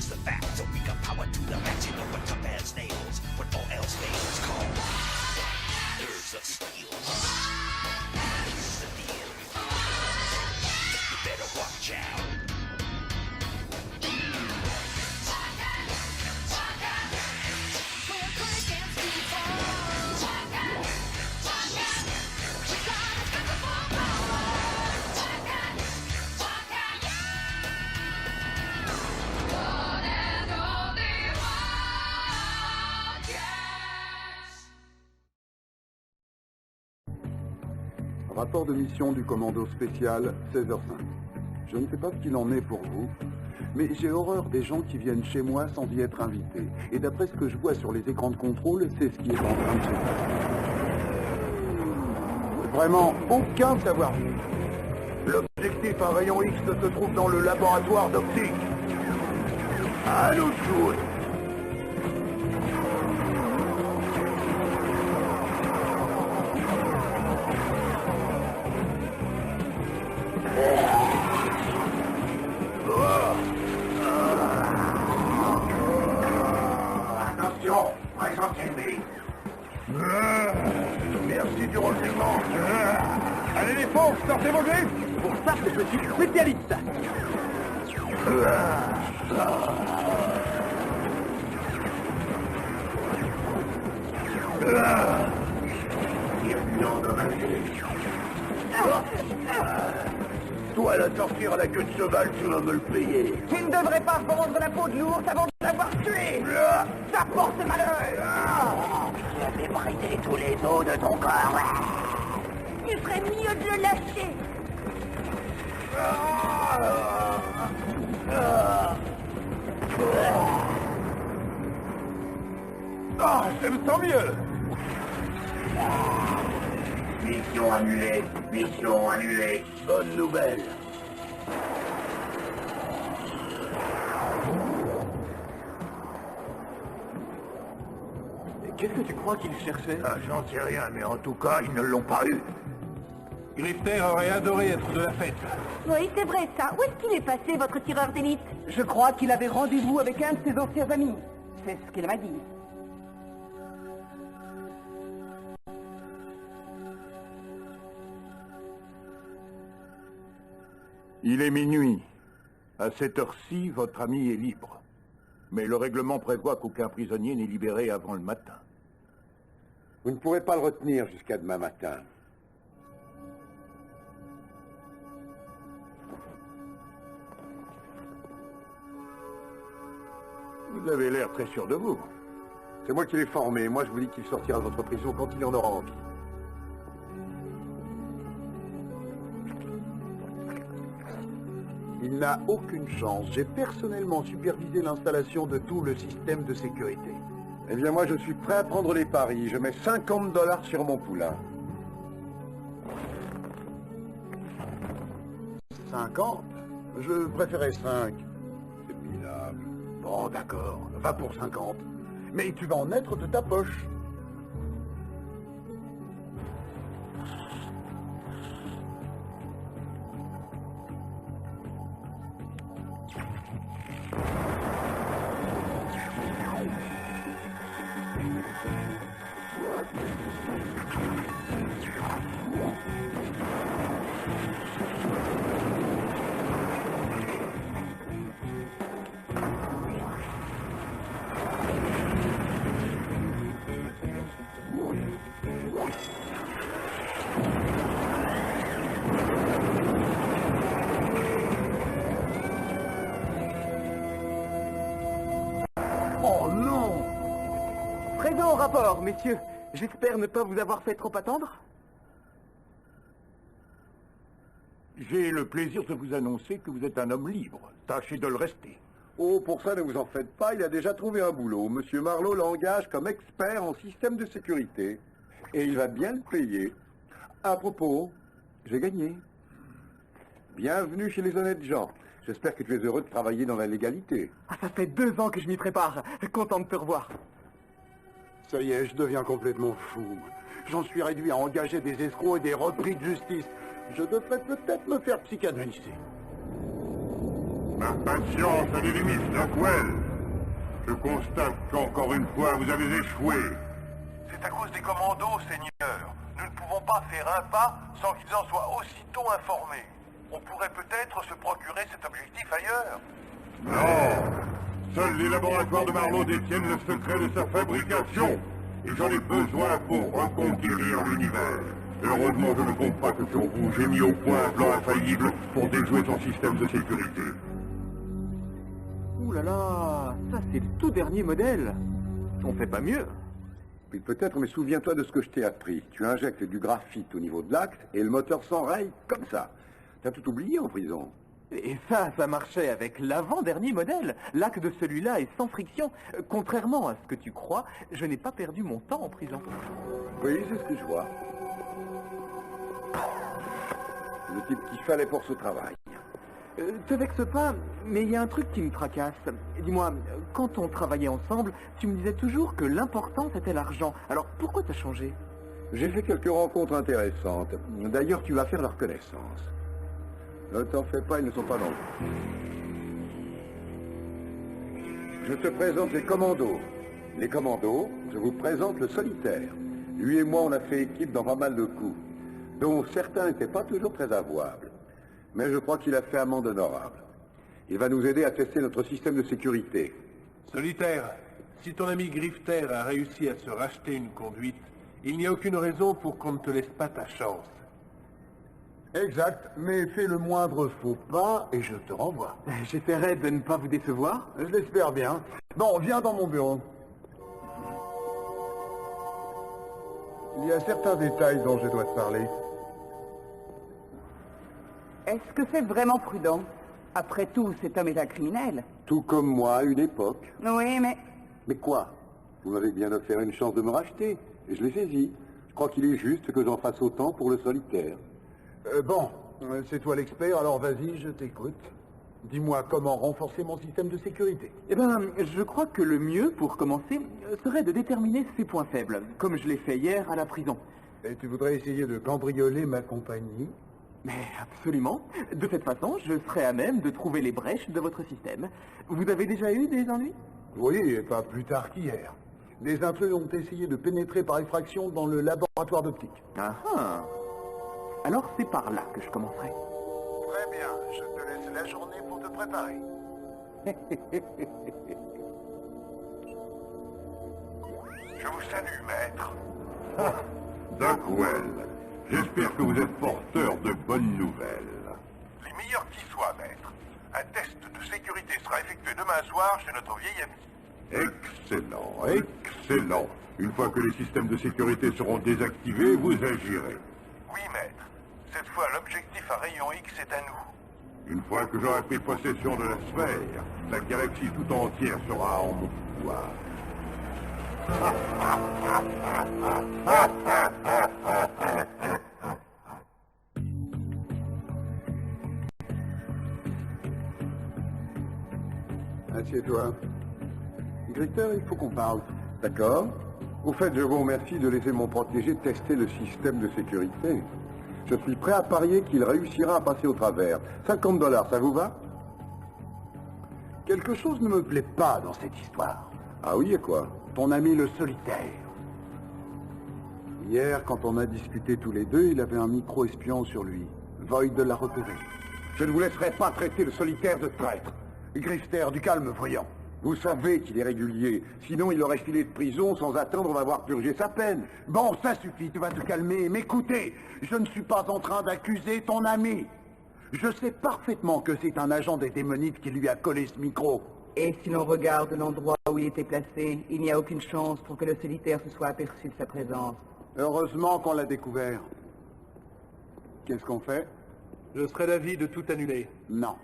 is the fact. So we got power to the max. You know what tough as nails. When all else fails, call Nerves of steel. Here's the deal. You better watch out. Rapport de mission du commando spécial, 16h05. Je ne sais pas ce qu'il en est pour vous, mais j'ai horreur des gens qui viennent chez moi sans y être invités. Et d'après ce que je vois sur les écrans de contrôle, c'est ce qui est en train de se passer. Vraiment, aucun savoir-vivre. L'objectif à rayon X se trouve dans le laboratoire d'optique. À nous de jouer. Attention, présence ennemie. Merci du renseignement. Allez les pauvres, sortez vos griffes. Pour ça, je suis spécialiste. Bienvenue endommagé. Toi, la sortir à la queue de cheval, tu vas me le payer. Tu ne devrais pas vendre la peau de l'ours avant de l'avoir tué. Ça porte malheur. Je vais briser tous les os de ton corps. Il ferait mieux de le lâcher. Ah, je me sens mieux. Mission annulée. Mission annulée. Bonne nouvelle. Qu'est-ce que tu crois qu'il cherchait? Ah, j'en sais rien, mais en tout cas, ils ne l'ont pas eu. Grifter aurait adoré être de la fête. Oui, c'est vrai ça. Où est-ce qu'il est passé, votre tireur d'élite? Je crois qu'il avait rendez-vous avec un de ses anciens amis. C'est ce qu'il m'a dit. Il est minuit. À cette heure-ci, votre ami est libre. Mais le règlement prévoit qu'aucun prisonnier n'est libéré avant le matin. Vous ne pourrez pas le retenir jusqu'à demain matin. Vous avez l'air très sûr de vous. C'est moi qui l'ai formé. Moi, je vous dis qu'il sortira de votre prison quand il en aura envie. Il n'a aucune chance. J'ai personnellement supervisé l'installation de tout le système de sécurité. Eh bien, moi, je suis prêt à prendre les paris. Je mets $50 sur mon poulain. 50? Je préférais 5. C'est minable. Bon, d'accord. Va pour 50. Mais tu vas en être de ta poche. Oh non! Présent au rapport, messieurs. J'espère ne pas vous avoir fait trop attendre. J'ai le plaisir de vous annoncer que vous êtes un homme libre. Tâchez de le rester. Oh, pour ça, ne vous en faites pas, il a déjà trouvé un boulot. Monsieur Marlowe l'engage comme expert en système de sécurité. Et il va bien le payer. À propos, j'ai gagné. Bienvenue chez les honnêtes gens. J'espère que tu es heureux de travailler dans la légalité. Ah, ça fait 2 ans que je m'y prépare. Content de te revoir. Ça y est, je deviens complètement fou. J'en suis réduit à engager des escrocs et des repris de justice. Je devrais peut-être me faire psychanalyser. Ma patience a des limites, Blackwell. Je constate qu'encore une fois, vous avez échoué. C'est à cause des commandos, Seigneur. Nous ne pouvons pas faire un pas sans qu'ils en soient aussitôt informés. On pourrait peut-être se procurer cet objectif ailleurs. Non. Seuls les laboratoires de Marlowe détiennent le secret de sa fabrication. Et j'en ai besoin pour reconquérir l'univers. Heureusement, je ne compte pas que sur vous, j'ai mis au point un plan infaillible pour déjouer son système de sécurité. Ouh là là, ça c'est le tout dernier modèle. On fait pas mieux. Puis peut-être, mais souviens-toi de ce que je t'ai appris. Tu injectes du graphite au niveau de l'axe et le moteur s'enraye comme ça. T'as tout oublié en prison. Et ça marchait avec l'avant-dernier modèle. L'axe de celui-là est sans friction. Contrairement à ce que tu crois, je n'ai pas perdu mon temps en prison. Oui, c'est ce que je vois. Le type qu'il fallait pour ce travail. Te vexe pas, mais il y a un truc qui me tracasse. Dis-moi, quand on travaillait ensemble, tu me disais toujours que l'important c'était l'argent. Alors pourquoi t'as changé? J'ai fait quelques rencontres intéressantes. D'ailleurs, tu vas faire leur connaissance. Ne t'en fais pas, ils ne sont pas nombreux. Je te présente les commandos. Les commandos, je vous présente le solitaire. Lui et moi, on a fait équipe dans pas mal de coups, dont certains n'étaient pas toujours très avouables. Mais je crois qu'il a fait amende honorable. Il va nous aider à tester notre système de sécurité. Solitaire, si ton ami Grifter a réussi à se racheter une conduite, il n'y a aucune raison pour qu'on ne te laisse pas ta chance. Exact, mais fais le moindre faux pas et je te renvoie. J'essaierai de ne pas vous décevoir. Je l'espère bien. Bon, viens dans mon bureau. Il y a certains détails dont je dois te parler. Est-ce que c'est vraiment prudent? Après tout, cet homme est un criminel. Tout comme moi à une époque. Oui, mais... Mais quoi? Vous m'avez bien offert une chance de me racheter, et je l'ai saisi. Je crois qu'il est juste que j'en fasse autant pour le solitaire. C'est toi l'expert, alors vas-y, je t'écoute. Dis-moi comment renforcer mon système de sécurité. Eh ben, je crois que le mieux, pour commencer, serait de déterminer ses points faibles, comme je l'ai fait hier à la prison. Et tu voudrais essayer de cambrioler ma compagnie? Mais absolument. De cette façon, je serai à même de trouver les brèches de votre système. Vous avez déjà eu des ennuis? Oui, et pas plus tard qu'hier. Des intrus ont essayé de pénétrer par effraction dans le laboratoire d'optique. Ah ah. Alors c'est par là que je commencerai. Très bien, je te laisse la journée pour te préparer. Je vous salue, maître. Blackwell, j'espère que vous êtes porteur de bonnes nouvelles. Les meilleurs qui soient, maître. Un test de sécurité sera effectué demain soir chez notre vieil ami. Excellent, excellent. Une fois que les systèmes de sécurité seront désactivés, vous agirez. Oui, maître. Cette fois, l'objectif à rayon X est à nous. Une fois que j'aurai pris possession de la sphère, la galaxie tout entière sera en mon pouvoir. Assieds-toi. Grifter, il faut qu'on parle. D'accord. Au fait, je vous remercie de laisser mon protégé tester le système de sécurité. Je suis prêt à parier qu'il réussira à passer au travers. $50, ça vous va? Quelque chose ne me plaît pas dans cette histoire. Ah oui, et quoi? Ton ami le solitaire. Hier, quand on a discuté tous les deux, il avait un micro-espion sur lui. Void l'a repéré. Je ne vous laisserai pas traiter le solitaire de traître. Grifter, du calme, voyons. Vous savez qu'il est régulier. Sinon, il aurait filé de prison sans attendre d'avoir purgé sa peine. Bon, ça suffit, tu vas te calmer. M'écoutez, je ne suis pas en train d'accuser ton ami. Je sais parfaitement que c'est un agent des démonites qui lui a collé ce micro. Et si l'on regarde l'endroit où il était placé, il n'y a aucune chance pour que le solitaire se soit aperçu de sa présence. Heureusement qu'on l'a découvert. Qu'est-ce qu'on fait? Je serais d'avis de tout annuler. Non,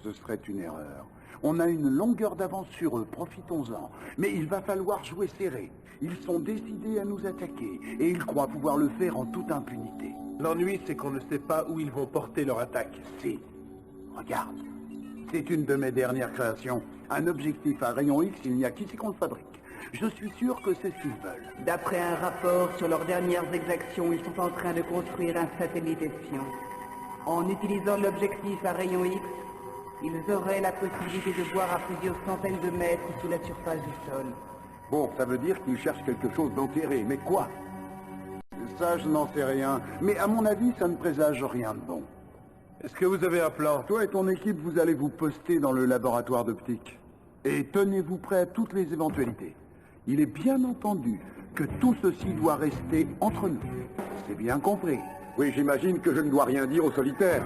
ce serait une erreur. On a une longueur d'avance sur eux, profitons-en. Mais il va falloir jouer serré. Ils sont décidés à nous attaquer, et ils croient pouvoir le faire en toute impunité. L'ennui, c'est qu'on ne sait pas où ils vont porter leur attaque. Si, regarde. C'est une de mes dernières créations. Un objectif à rayon X, il n'y a qu'ici qu'on le fabrique. Je suis sûr que c'est ce qu'ils veulent. D'après un rapport sur leurs dernières exactions, ils sont en train de construire un satellite espion. En utilisant l'objectif à rayon X, Ils auraient la possibilité de boire à plusieurs centaines de mètres sous la surface du sol. Bon, ça veut dire qu'ils cherchent quelque chose d'enterré, mais quoi? Ça, je n'en sais rien, mais à mon avis, ça ne présage rien de bon. Est-ce que vous avez un plan? Toi et ton équipe, vous allez vous poster dans le laboratoire d'optique. Et tenez-vous prêt à toutes les éventualités. Il est bien entendu que tout ceci doit rester entre nous. C'est bien compris. Oui, j'imagine que je ne dois rien dire au solitaire.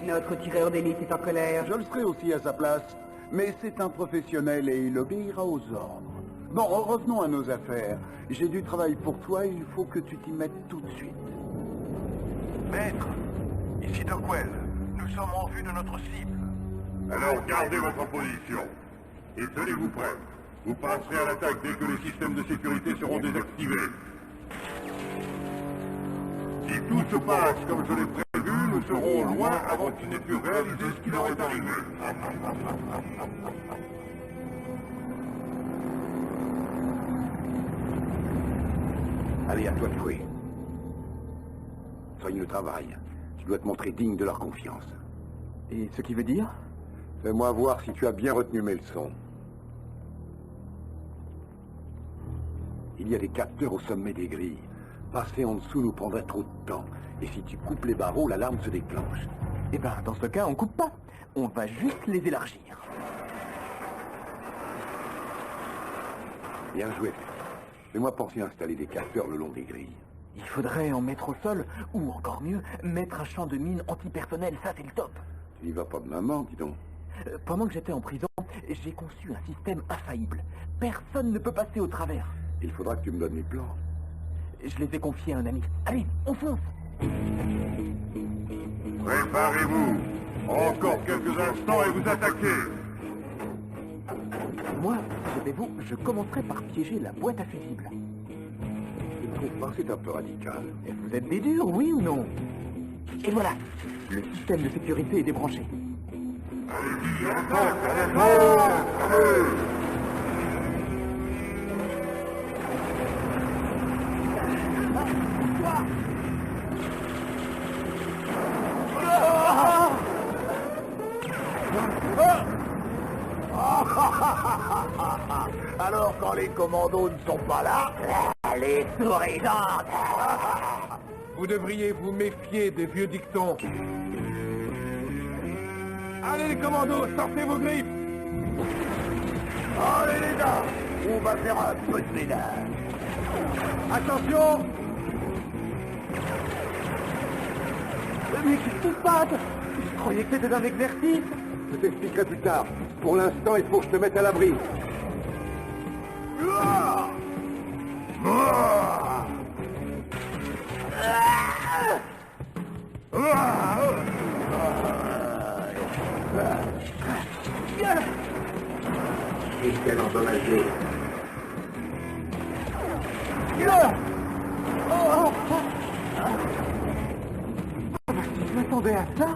Notre tireur d'élite est en colère. Je le serai aussi à sa place, mais c'est un professionnel et il obéira aux ordres. Bon, revenons à nos affaires. J'ai du travail pour toi et il faut que tu t'y mettes tout de suite. Maître, ici Dockwell. Nous sommes en vue de notre cible. Alors gardez votre position. Et tenez-vous prêts. Vous passerez à l'attaque dès que les systèmes de sécurité seront désactivés. Si tout se passe comme je l'ai prévu, nous serons loin avant qu'il n'ait pu réaliser ce qui leur est arrivé. Allez, à toi de jouer. Soigne le travail. Tu dois te montrer digne de leur confiance. Et ce qui veut dire? Fais-moi voir si tu as bien retenu mes leçons. Il y a des capteurs au sommet des grilles. Passer en dessous nous prendrait trop de temps. Et si tu coupes les barreaux, l'alarme se déclenche. Eh ben, dans ce cas, on coupe pas. On va juste les élargir. Bien joué. Fais-moi penser à installer des capteurs le long des grilles. Il faudrait en mettre au sol, ou encore mieux, mettre un champ de mine antipersonnel, ça c'est le top. Tu n'y vas pas de maman, dis donc. Pendant que j'étais en prison, j'ai conçu un système infaillible. Personne ne peut passer au travers. Il faudra que tu me donnes les plans. Je les ai confiés à un ami. Allez, on fonce. Préparez-vous. Encore quelques instants et vous attaquez. Moi, si j'étais vous, je commencerai par piéger la boîte à fusibles. Je ne trouve pas, c'est un peu radical. Et vous êtes des durs, oui ou non? Et voilà, le système de sécurité est débranché. Allez-y, encore. Alors, quand les commandos ne sont pas là, Les sourisantes. Vous devriez vous méfier des vieux dictons. Allez les commandos, sortez vos griffes. allez les gars, on va faire un peu de ménage. Attention. Mais qu'est-ce qui se passe? Je croyais que c'était un exercice. Je t'expliquerai plus tard. Pour l'instant, il faut que je te mette à l'abri. Système endommagé. Je m'attendais à ça.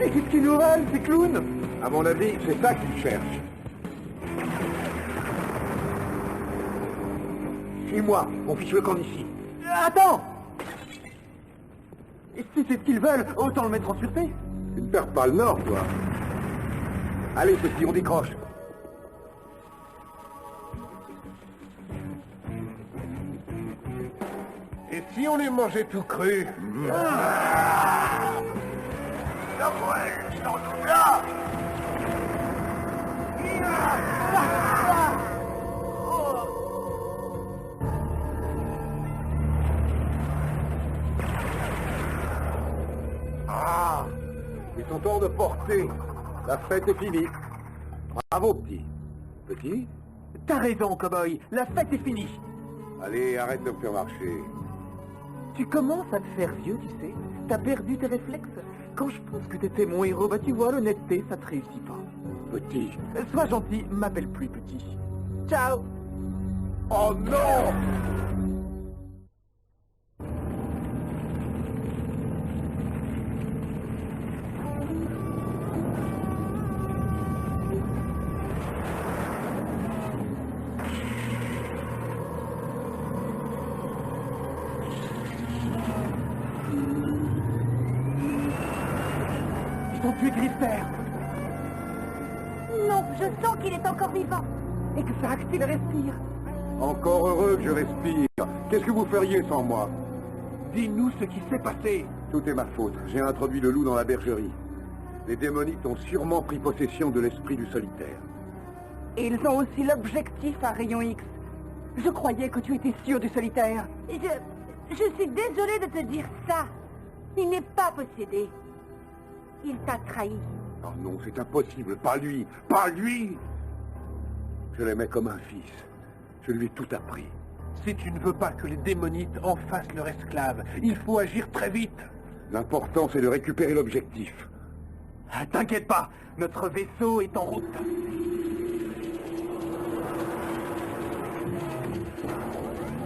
Et qu'est-ce qu'ils nous valent, ces clowns? À mon avis, c'est ça qu'ils cherchent. Suis-moi, on fiche le camp d'ici. Attends! Et si c'est ce qu'ils veulent, autant le mettre en sûreté. Tu ne perds pas le nord, toi. Allez, petit, on décroche. Et si on les mangeait tout cru? Ah, ils sont hors de portée. La fête est finie. Bravo, petit. Petit? T'as raison, cow-boy. La fête est finie. Allez, arrête de me faire marcher. Tu commences à te faire vieux, tu sais. T'as perdu tes réflexes. Quand je pense que t'étais mon héros, bah tu vois, l'honnêteté, ça te réussit pas. Petit. Sois gentil, m'appelle plus petit. Ciao! Oh non! Glister. Non, je sens qu'il est encore vivant. Exact, il respire. Encore heureux que je respire. Qu'est-ce que vous feriez sans moi? Dis-nous ce qui s'est passé. Tout est ma faute. J'ai introduit le loup dans la bergerie. Les démonites ont sûrement pris possession de l'esprit du solitaire. Et ils ont aussi l'objectif à rayon X. Je croyais que tu étais sûr du solitaire. Je suis désolée de te dire ça. Il n'est pas possédé. Il t'a trahi. Oh non, c'est impossible. Pas lui. Pas lui. Je l'aimais comme un fils. Je lui ai tout appris. Si tu ne veux pas que les démonites en fassent leur esclave, il faut agir très vite. L'important, c'est de récupérer l'objectif. Ah, t'inquiète pas, notre vaisseau est en route.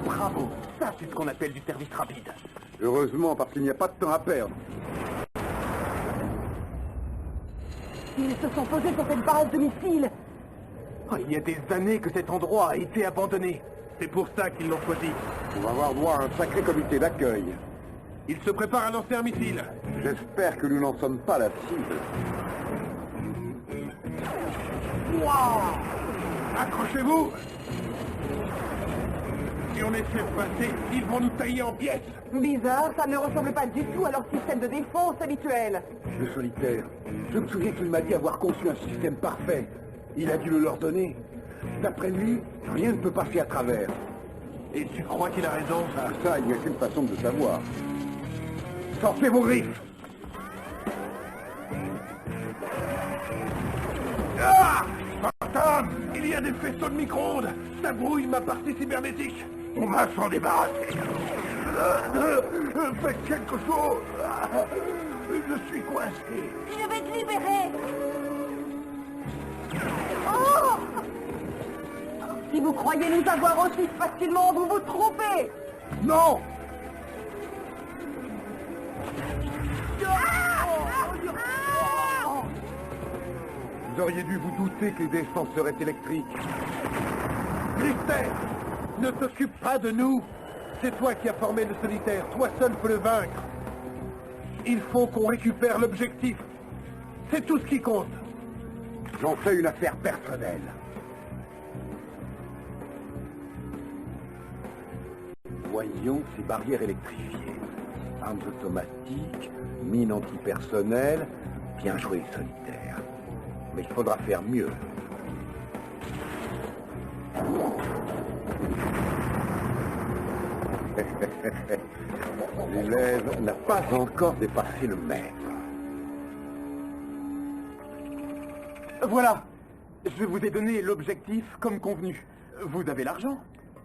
Bravo, ça c'est ce qu'on appelle du service rapide. Heureusement, parce qu'il n'y a pas de temps à perdre. Ils se sont posés sur cette base de missiles. Oh, il y a des années que cet endroit a été abandonné. C'est pour ça qu'ils l'ont choisi. On va avoir droit à un sacré comité d'accueil. Ils se préparent à lancer un missile. J'espère que nous n'en sommes pas la cible. Wow! Accrochez-vous! Si on essaie de passer, ils vont nous tailler en pièces. Bizarre, ça ne ressemble pas du tout à leur système de défense habituel. Le solitaire, je me souviens qu'il m'a dit avoir conçu un système parfait. Il a dû le leur donner. D'après lui, rien ne peut passer à travers. Et tu crois qu'il a raison? Ah, ça, il n'y a qu'une façon de le savoir. Sortez vos griffes! Ah! Spartan! Il y a des faisceaux de micro-ondes! Ça brouille ma partie cybernétique! On va s'en débarrasser! Faites quelque chose! Je suis coincé! Je vais te libérer. Oh! Si vous croyez nous avoir aussi facilement, vous vous trompez. Non! Vous auriez dû vous douter que les défenses seraient électriques. Glister! Ne t'occupe pas de nous! C'est toi qui as formé le solitaire, toi seul peux le vaincre! Il faut qu'on récupère l'objectif! C'est tout ce qui compte! J'en fais une affaire personnelle. Voyons ces barrières électrifiées. Armes automatiques, mines antipersonnelles. Bien joué, solitaire. Mais il faudra faire mieux. L'élève n'a pas encore dépassé le maître. Voilà! Je vous ai donné l'objectif comme convenu. Vous avez l'argent?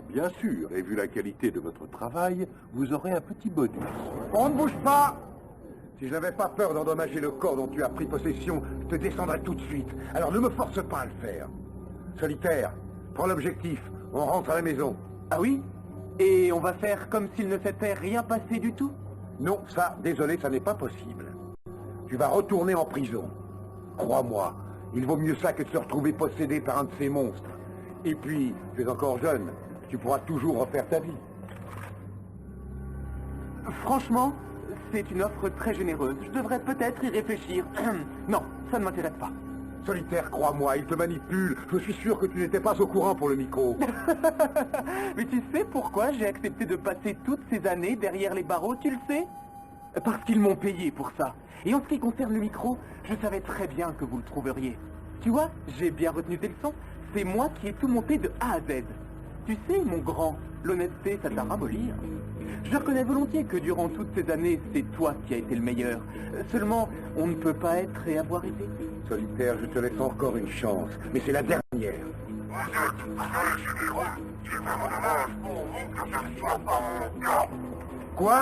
Bien sûr, et vu la qualité de votre travail, vous aurez un petit bonus. On ne bouge pas! Si je n'avais pas peur d'endommager le corps dont tu as pris possession, je te descendrais tout de suite. Alors ne me force pas à le faire. Solitaire, prends l'objectif. On rentre à la maison. Ah oui? Et on va faire comme s'il ne s'était rien passé du tout? Non, ça, désolé, ça n'est pas possible. Tu vas retourner en prison. Crois-moi, il vaut mieux ça que de se retrouver possédé par un de ces monstres. Et puis, tu es encore jeune. Tu pourras toujours refaire ta vie. Franchement, c'est une offre très généreuse. Je devrais peut-être y réfléchir. Non, ça ne m'intéresse pas. Solitaire, crois-moi, il te manipule. Je suis sûr que tu n'étais pas au courant pour le micro. Mais tu sais pourquoi j'ai accepté de passer toutes ces années derrière les barreaux, tu le sais? Parce qu'ils m'ont payé pour ça. Et en ce qui concerne le micro, je savais très bien que vous le trouveriez. Tu vois, j'ai bien retenu tes leçons. C'est moi qui ai tout monté de A à Z. Tu sais, mon grand, l'honnêteté, ça t'a ramolli. Je reconnais volontiers que durant toutes ces années, c'est toi qui as été le meilleur. Seulement, on ne peut pas être et avoir été. Solitaire, je te laisse encore une chance, mais c'est la dernière. Vous êtes seul généreux. C'est vraiment dommage pour vous que ça ne soit pas mon cas. Quoi?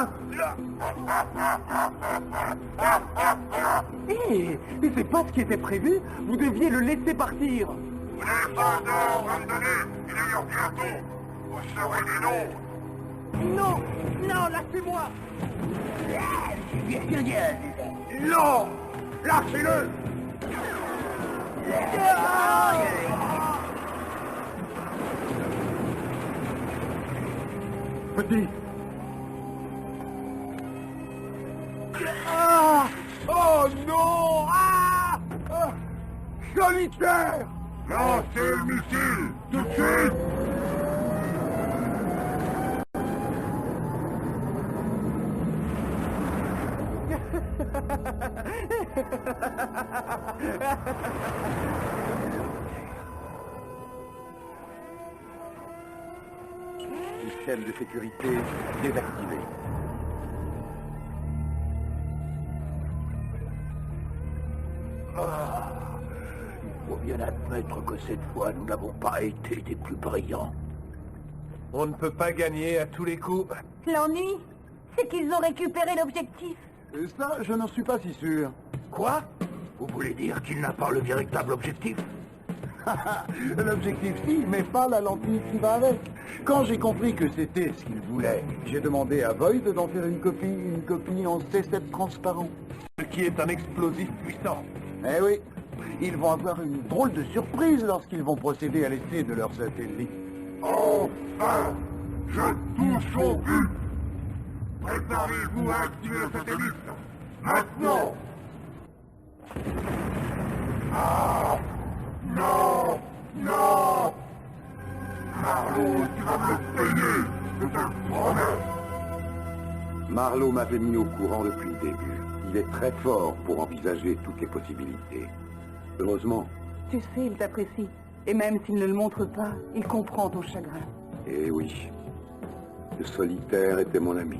Hé, mais c'est pas ce qui était prévu. Vous deviez le laisser partir. Vous n'avez pas d'ordre à me donner. Il est l'heure bientôt. Vous serez des noms. Non, non, lâchez-moi. Non! Lâchez-le! Petit! Ah! Oh non! Ah! Solitaire! Lancez le missile! Tout de suite! Système de sécurité désactivé. Il faut bien admettre que cette fois, nous n'avons pas été des plus brillants. On ne peut pas gagner à tous les coups. L'ennui, c'est qu'ils ont récupéré l'objectif. Et ça, je n'en suis pas si sûr. Quoi? Vous voulez dire qu'il n'a pas le véritable objectif? L'objectif si, mais pas la lentille qui va avec. Quand j'ai compris que c'était ce qu'il voulait, j'ai demandé à Void d'en faire une copie en C7 transparent. Ce qui est un explosif puissant. Eh oui, ils vont avoir une drôle de surprise lorsqu'ils vont procéder à l'essai de leur satellite. Enfin! Je touche au but! Préparez-vous à activer le satellite! Maintenant! Ah! Non! Non! Marlowe, tu vas me le payer! Je te le promets! Marlowe m'avait mis au courant depuis le début. Il est très fort pour envisager toutes les possibilités. Heureusement. Tu sais, il t'apprécie. Et même s'il ne le montre pas, il comprend ton chagrin. Eh oui. Le solitaire était mon ami.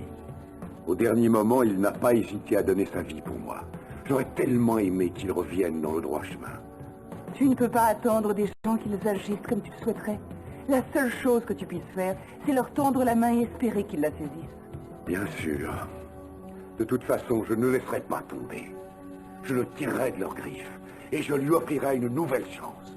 Au dernier moment, il n'a pas hésité à donner sa vie pour moi. J'aurais tellement aimé qu'il revienne dans le droit chemin. Tu ne peux pas attendre des gens qu'ils agissent comme tu le souhaiterais. La seule chose que tu puisses faire, c'est leur tendre la main et espérer qu'ils la saisissent. Bien sûr. De toute façon, je ne laisserai pas tomber. Je le tirerai de leurs griffes et je lui offrirai une nouvelle chance.